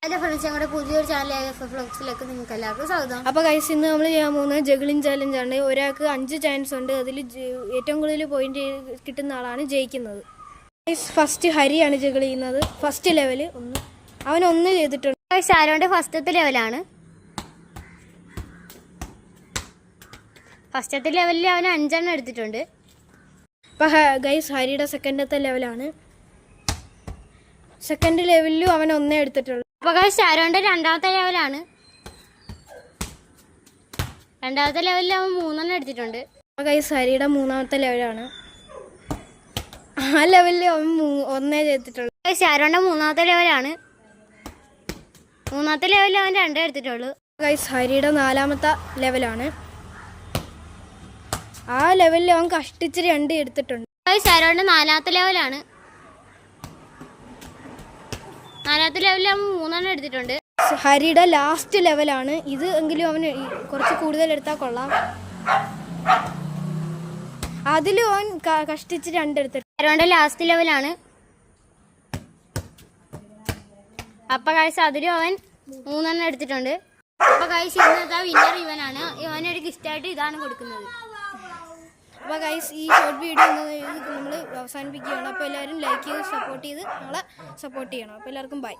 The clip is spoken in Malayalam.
ഹലോ ഫ്രണ്ട്സ്, ഞങ്ങളുടെ പുതിയൊരു ചാനലായ ഫ്ലോക്സിലേക്ക് നിങ്ങൾക്ക് എല്ലാവർക്കും സ്വാഗതം. അപ്പോൾ ഗൈസ്, ഇന്ന് നമ്മൾ ചെയ്യാൻ പോകുന്നത് ജഗ്ലിംഗ് ചാലഞ്ചാണ്. ഒരാൾക്ക് 5 ചാൻസ് ഉണ്ട്. അതിൽ ഏറ്റവും കൂടുതൽ പോയിന്റ് കിട്ടുന്ന ആളാണ് ജയിക്കുന്നത്. ഗൈസ്, ഫസ്റ്റ് ഹരിയാണ് ജഗിൾ ചെയ്യുന്നത്. ഫസ്റ്റ് ലെവല് അവൻ 1 ചെയ്തിട്ടുണ്ട്. ഗൈസ്, ആരോണ്ട് ഫസ്റ്റത്തെ ലെവലാണ്. ഫസ്റ്റത്തെ ലെവലിൽ അവൻ 5 എണ്ണം എടുത്തിട്ടുണ്ട്. അപ്പോൾ ഗൈസ്, ഹരിയുടെ സെക്കൻഡത്തെ ലെവലാണ്. സെക്കൻഡ് ലെവലിലും അവൻ 1 എടുത്തിട്ടുള്ളൂ. അപ്പോൾ ഗൈസ്, ആരോണ്ട് രണ്ടാമത്തെ ലെവലാണ്. രണ്ടാമത്തെ ലെവലിൽ അവൻ 3 എണ്ണം എടുത്തിട്ടുണ്ട്. അപ്പോൾ ഗൈസ്, ഹരിയുടെ 3ാമത്തെ ലെവലാണ്. ആ ലെവലിൽ അവൻ 1 ചെയ്തിട്ടുള്ളൂ. ഗൈസ്, ആരോണ്ട് 3ാമത്തെ ലെവലാണ്. 3ാമത്തെ ലെവലിൽ അവൻ 2 എടുത്തിട്ടുള്ളൂ. ഗൈസ്, ഹരിയുടെ 4ാമത്തെ ലെവലാണ്. ആ ലെവലിൽ അവൻ കഷ്ടിച്ച് 2 എടുത്തിട്ടുണ്ട്. ഗൈസ്, ആരോണ്ട് 4ാമത്തെ ലെവലാണ്. 4ാമത്തെ ലെവലിൽ അവൻ 3 എണ്ണം എടുത്തിട്ടുണ്ട്. ഹരിയുടെ ലാസ്റ്റ് ലെവലാണ് ഇത്. എങ്കിലും അവന് കുറച്ച് കൂടുതൽ എടുത്താൽ കൊള്ളാം. അതിലും അവൻ കഷ്ടിച്ച് 2 എടുത്തിട്ടുണ്ട്. ആരോണ്ട് ലാസ്റ്റ് ലെവലാണ്. അപ്പൊ ഗൈസ്, അതിലും അവൻ 3 എണ്ണം എടുത്തിട്ടുണ്ട്. അപ്പൊ ഗൈസ്, ഇന്നത്തെ വിന്നർ ഇവനാണ്. ഇവനൊരു ഗിഫ്റ്റായിട്ട് ഇതാണ് കൊടുക്കുന്നത്. അപ്പോൾ ഗൈസ്, ഈ ഷോർട്ട് വീഡിയോ നമ്മൾ അവസാനിപ്പിക്കുകയാണ്. അപ്പോൾ എല്ലാവരും ലൈക്ക് ചെയ്ത് സപ്പോർട്ട് ചെയ്ത് ഞങ്ങളെ സപ്പോർട്ട് ചെയ്യണം. അപ്പോൾ എല്ലാവർക്കും ബൈ.